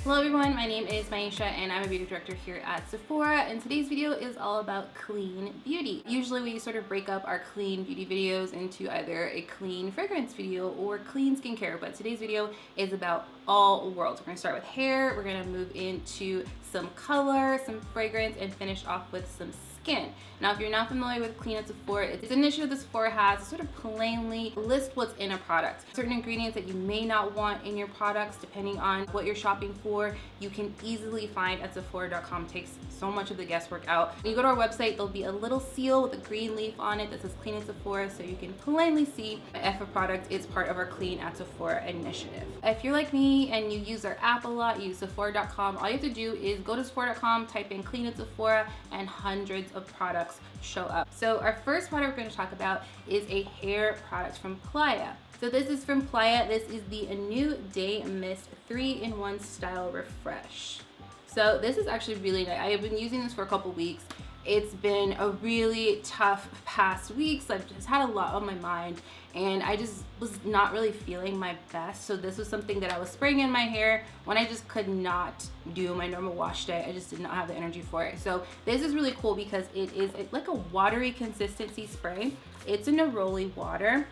Hello everyone, my name is Myiesha and I'm a beauty director here at Sephora, and today's video is all about clean beauty. Usually we sort of break up our clean beauty videos into either a clean fragrance video or clean skincare, but today's video is about all worlds. We're going to start with hair, we're going to move into some color, some fragrance, and finish off with some skin. Now, if you're not familiar with Clean at Sephora, it's an initiative that Sephora has to sort of plainly list what's in a product. Certain ingredients that you may not want in your products, depending on what you're shopping for, you can easily find at Sephora.com. It takes so much of the guesswork out. When you go to our website, there'll be a little seal with a green leaf on it that says Clean at Sephora, so you can plainly see if a product is part of our Clean at Sephora initiative. If you're like me and you use our app a lot, you use Sephora.com, all you have to do is go to Sephora.com, type in Clean at Sephora, and hundreds of products show up. So our first product we're going to talk about is a hair product from Playa. So this is from Playa. This is the New Day Mist 3-in-1 Style Refresh. So this is actually really nice. I have been using this for a couple weeks. It's been a really tough past weeks. I've just had a lot on my mind and I just was not really feeling my best. So this was something that I was spraying in my hair when I just could not do my normal wash day. I just did not have the energy for it. So this is really cool because it is like a watery consistency spray. It's a neroli water.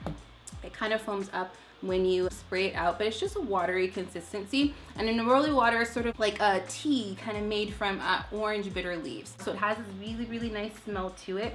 It kind of foams up when you spray it out, but it's just a watery consistency, and a neroli water is sort of like a tea kind of made from orange bitter leaves. So it has this really nice smell to it.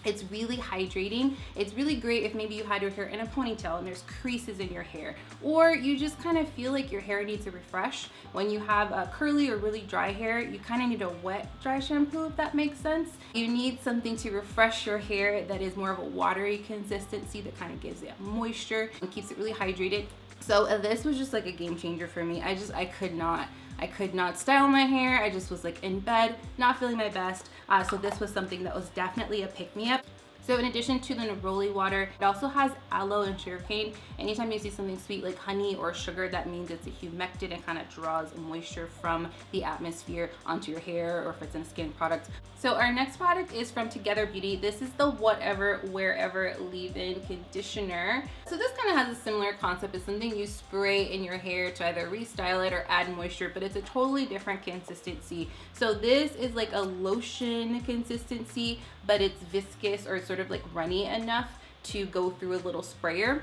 It's really hydrating. It's really great if maybe you had your hair in a ponytail and there's creases in your hair, or you just kind of feel like your hair needs a refresh. When you have a curly or really dry hair, you kind of need a wet dry shampoo, if that makes sense. You need something to refresh your hair that is more of a watery consistency that kind of gives it moisture and keeps it really hydrated. So this was just like a game changer for me. I could not style my hair. I just was like in bed, not feeling my best. So this was something that was definitely a pick-me-up. So in addition to the neroli water, it also has aloe and sugarcane. Anytime you see something sweet like honey or sugar, that means it's a humectant and kind of draws moisture from the atmosphere onto your hair, or if it's in a skin product. So our next product is from Together Beauty. This is the Whatever Wherever Leave-In Conditioner. So this kind of has a similar concept. It's something you spray in your hair to either restyle it or add moisture, but it's a totally different consistency. So this is like a lotion consistency, but it's viscous or sort of like runny enough to go through a little sprayer.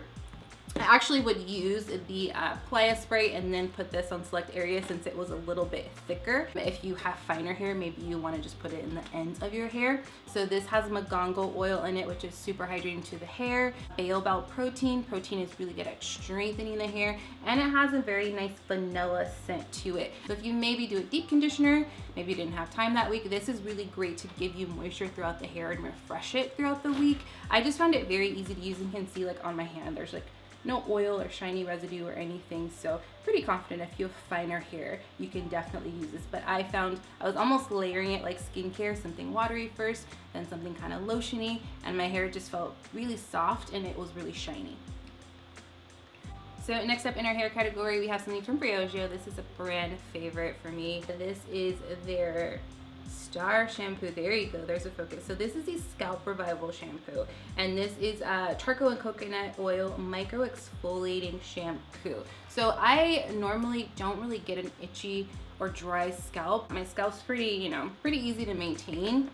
I actually would use the Playa spray and then put this on select areas since it was a little bit thicker. If you have finer hair, maybe you want to just put it in the ends of your hair. So this has magango oil in it, which is super hydrating to the hair. Baobab protein. Protein is really good at strengthening the hair, and it has a very nice vanilla scent to it. So if you maybe do a deep conditioner, maybe you didn't have time that week, this is really great to give you moisture throughout the hair and refresh it throughout the week. I just found it very easy to use, and you can see like on my hand, there's like no oil or shiny residue or anything, so pretty confident if you have finer hair, you can definitely use this. But I found I was almost layering it like skincare, something watery first, then something kind of lotiony, and my hair just felt really soft and it was really shiny. So next up in our hair category, we have something from Briogeo. This is a brand favorite for me. This is their Star shampoo. There you go, there's a focus. So this is the Scalp Revival shampoo, and this is charcoal and coconut oil micro exfoliating shampoo. So I normally don't really get an itchy or dry scalp. My scalp's pretty easy to maintain,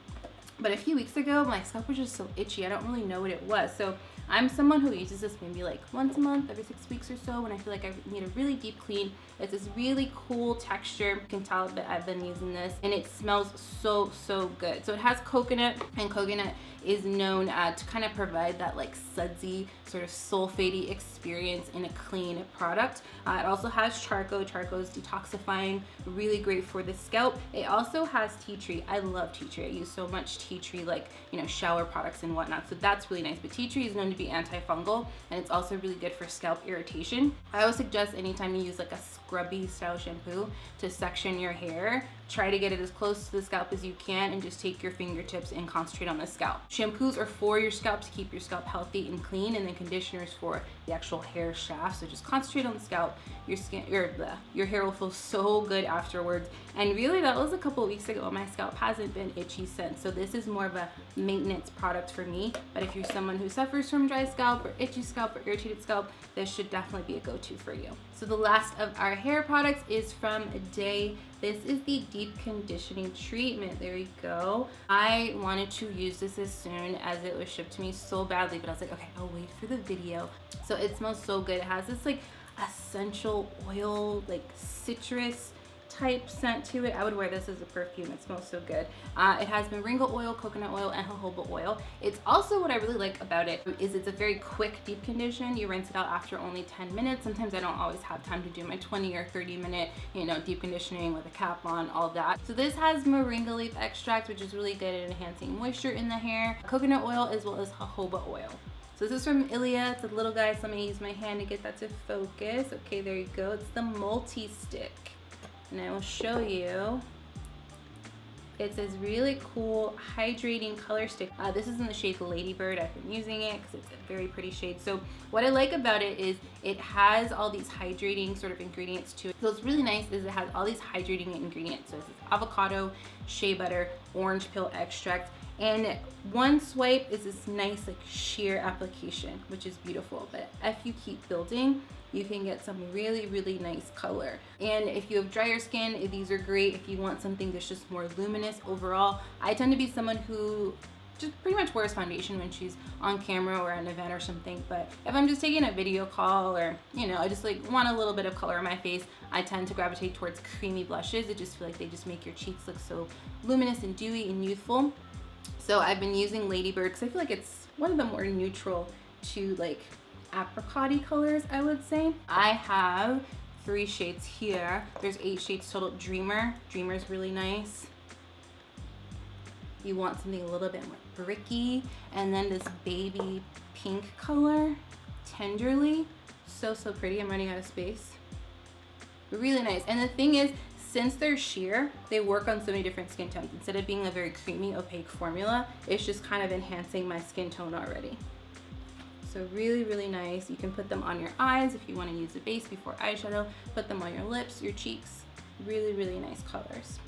but a few weeks ago my scalp was just so itchy. I don't really know what it was. So I'm someone who uses this maybe like once a month, every 6 weeks or so, when I feel like I need a really deep clean. It's this really cool texture. You can tell that I've been using this, and it smells so good. So it has coconut, and coconut is known to kind of provide that like sudsy, sort of sulfatey experience in a clean product. It also has charcoal. Charcoal is detoxifying, really great for the scalp. It also has tea tree. I love tea tree. I use so much tea tree, like, shower products and whatnot. So that's really nice. But tea tree is known to be antifungal, and it's also really good for scalp irritation. I always suggest anytime you use like a scrubby style shampoo to section your hair, try to get it as close to the scalp as you can and just take your fingertips and concentrate on the scalp. Shampoos are for your scalp to keep your scalp healthy and clean, and then conditioners for the actual hair shaft. So just concentrate on the scalp. Your hair will feel so good afterwards. And really, that was a couple of weeks ago. My scalp hasn't been itchy since. So this is more of a maintenance product for me. But if you're someone who suffers from dry scalp or itchy scalp or irritated scalp, this should definitely be a go-to for you. So the last of our hair products is from Day. This is the deep conditioning treatment. There you go. I wanted to use this as soon as it was shipped to me so badly, but I was like, okay, I'll wait for the video. So it smells so good. It has this like essential oil, like citrus type scent to it. I would wear this as a perfume. It smells so good. It has moringa oil, coconut oil, and jojoba oil. It's also, what I really like about it is it's a very quick deep condition. You rinse it out after only 10 minutes. Sometimes I don't always have time to do my 20 or 30 minute, deep conditioning with a cap on, all that. So this has moringa leaf extract, which is really good at enhancing moisture in the hair, coconut oil, as well as jojoba oil. So this is from Illya. It's a little guy, so let me use my hand to get that to focus. Okay, there you go. It's the multi-stick. And I will show you. It's this really cool hydrating color stick. This is in the shade Ladybird. I've been using it because it's a very pretty shade. So what I like about it is it has all these hydrating sort of ingredients to it. So what's really nice is it has all these hydrating ingredients. So it's avocado, shea butter, orange peel extract, and one swipe is this nice like sheer application, which is beautiful. But if you keep building, you can get some really, really nice color. And if you have drier skin, these are great if you want something that's just more luminous overall. I tend to be someone who just pretty much wears foundation when she's on camera or at an event or something. But if I'm just taking a video call or, I just like want a little bit of color on my face, I tend to gravitate towards creamy blushes. I just feel like they just make your cheeks look so luminous and dewy and youthful. So I've been using Ladybird because I feel like it's one of the more neutral to like apricot-y colors, I would say. I have 3 shades here. There's 8 shades total. Dreamer is really nice. You want something a little bit more bricky. And then this baby pink color, Tenderly. So pretty. I'm running out of space. Really nice. And the thing is, since they're sheer, they work on so many different skin tones. Instead of being a very creamy, opaque formula, it's just kind of enhancing my skin tone already. So really, really nice. You can put them on your eyes if you want to use a base before eyeshadow. Put them on your lips, your cheeks. Really, really nice colors.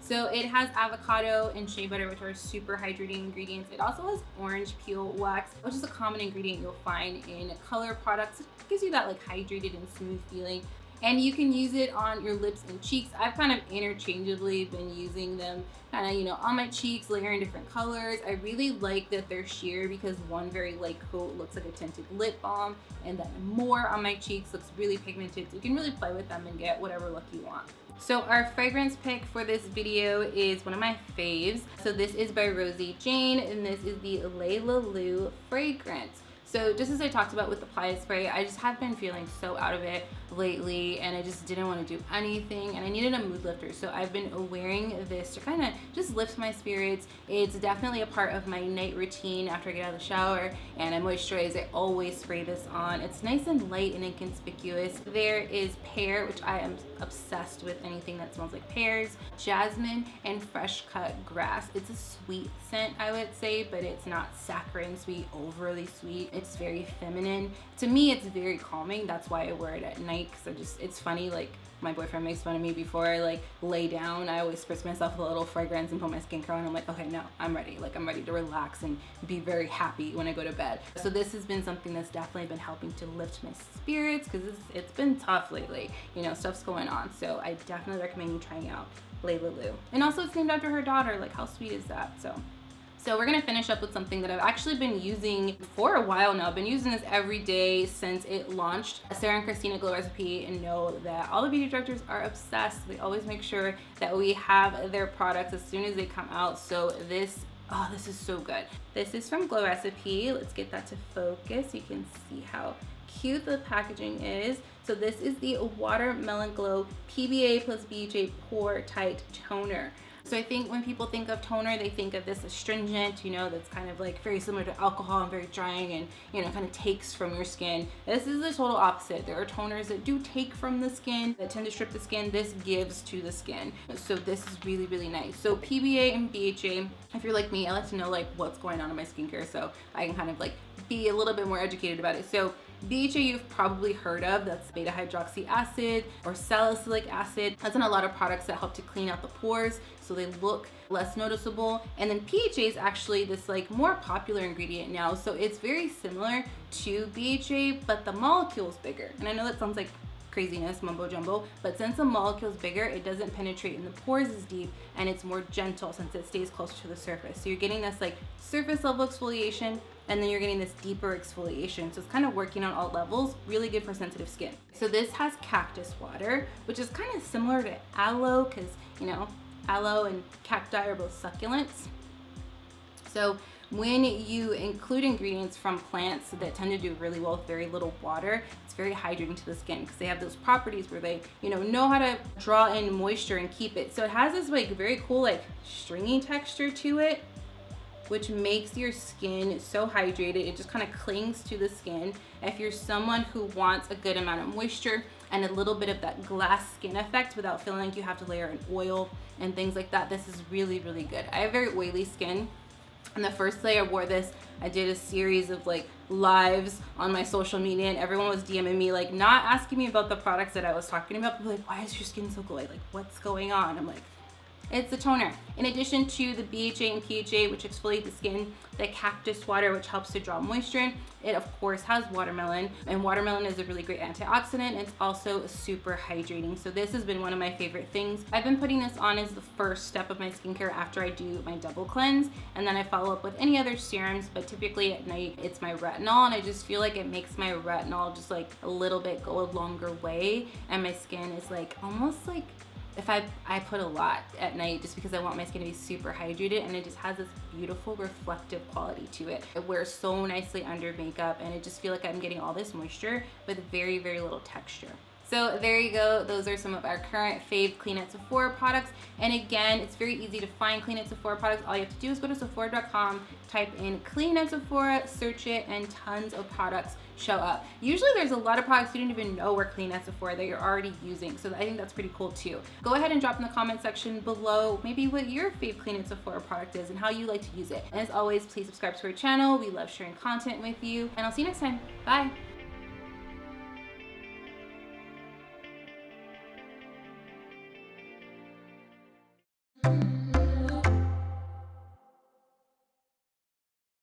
So it has avocado and shea butter, which are super hydrating ingredients. It also has orange peel wax, which is a common ingredient you'll find in color products. It gives you that like hydrated and smooth feeling. And you can use it on your lips and cheeks. I've kind of interchangeably been using them kind of, on my cheeks, layering different colors. I really like that they're sheer because one very light coat looks like a tinted lip balm, and then more on my cheeks looks really pigmented. So you can really play with them and get whatever look you want. So our fragrance pick for this video is one of my faves. So this is by Rosie Jane, and this is the Layla Lou fragrance. So just as I talked about with the Playa spray, I just have been feeling so out of it lately, and I just didn't want to do anything, and I needed a mood lifter. So I've been wearing this to kind of just lift my spirits. It's definitely a part of my night routine after I get out of the shower and I moisturize. I always spray this on. It's nice and light and inconspicuous. There is pear, which I am obsessed with anything that smells like pears, jasmine, and fresh cut grass. It's a sweet scent, I would say, but it's not saccharine sweet, overly sweet. It's very feminine. To me, it's very calming. That's why I wear it at night, because it's funny, like my boyfriend makes fun of me before I like lay down. I always spritz myself a little fragrance and put my skincare on. I'm like, okay, no, I'm ready. Like I'm ready to relax and be very happy when I go to bed. So this has been something that's definitely been helping to lift my spirits because it's been tough lately. Stuff's going on. So I definitely recommend you trying out Layla Lou. And also it's named after her daughter. Like how sweet is that? So we're gonna finish up with something that I've actually been using for a while now. I've been using this every day since it launched. Sarah and Christina Glow Recipe, and know that all the beauty directors are obsessed. They always make sure that we have their products as soon as they come out. So this is so good. This is from Glow Recipe. Let's get that to focus. You can see how cute the packaging is. So this is the Watermelon Glow PBA plus BHA Pore Tight Toner. So I think when people think of toner, they think of this astringent, you know, that's kind of like very similar to alcohol and very drying and, you know, kind of takes from your skin. This is the total opposite. There are toners that do take from the skin, that tend to strip the skin. This gives to the skin. So this is really, really nice. So PBA and BHA, if you're like me, I like to know like what's going on in my skincare so I can kind of like be a little bit more educated about it. So BHA you've probably heard of, that's beta hydroxy acid or salicylic acid. That's in a lot of products that help to clean out the pores so they look less noticeable. And then PHA is actually this like more popular ingredient now. So it's very similar to BHA, but the molecule is bigger. And I know that sounds like craziness, mumbo jumbo, but since the molecule is bigger, it doesn't penetrate in the pores as deep and it's more gentle since it stays closer to the surface. So you're getting this like surface level exfoliation and then you're getting this deeper exfoliation. So it's kind of working on all levels, really good for sensitive skin. So this has cactus water, which is kind of similar to aloe because, you know, aloe and cacti are both succulents. So when you include ingredients from plants that tend to do really well with very little water, it's very hydrating to the skin because they have those properties where they, you know how to draw in moisture and keep it. So it has this like very cool like stringy texture to it, which makes your skin so hydrated. It just kind of clings to the skin. If you're someone who wants a good amount of moisture and a little bit of that glass skin effect without feeling like you have to layer an oil and things like that, this is really, really good. I have very oily skin. And the first day I wore this, I did a series of like lives on my social media and everyone was DMing me, like not asking me about the products that I was talking about, but like, why is your skin so glowy? Like, what's going on? I'm like, it's a toner. In addition to the BHA and PHA, which exfoliate the skin, the cactus water, which helps to draw moisture in, it of course has watermelon, and watermelon is a really great antioxidant. It's also super hydrating. So this has been one of my favorite things. I've been putting this on as the first step of my skincare after I do my double cleanse, and then I follow up with any other serums, but typically at night it's my retinol, and I just feel like it makes my retinol just like a little bit go a longer way, and my skin is like almost like if I put a lot at night just because I want my skin to be super hydrated, and it just has this beautiful reflective quality to it. It wears so nicely under makeup and it just feel like I'm getting all this moisture with very, very little texture. So there you go. Those are some of our current fave Clean at Sephora products. And again, it's very easy to find Clean at Sephora products. All you have to do is go to Sephora.com, type in Clean at Sephora, search it, and tons of products show up. Usually there's a lot of products you don't even know are Clean at Sephora that you're already using. So I think that's pretty cool too. Go ahead and drop in the comment section below maybe what your fave Clean at Sephora product is and how you like to use it. And as always, please subscribe to our channel. We love sharing content with you. And I'll see you next time. Bye.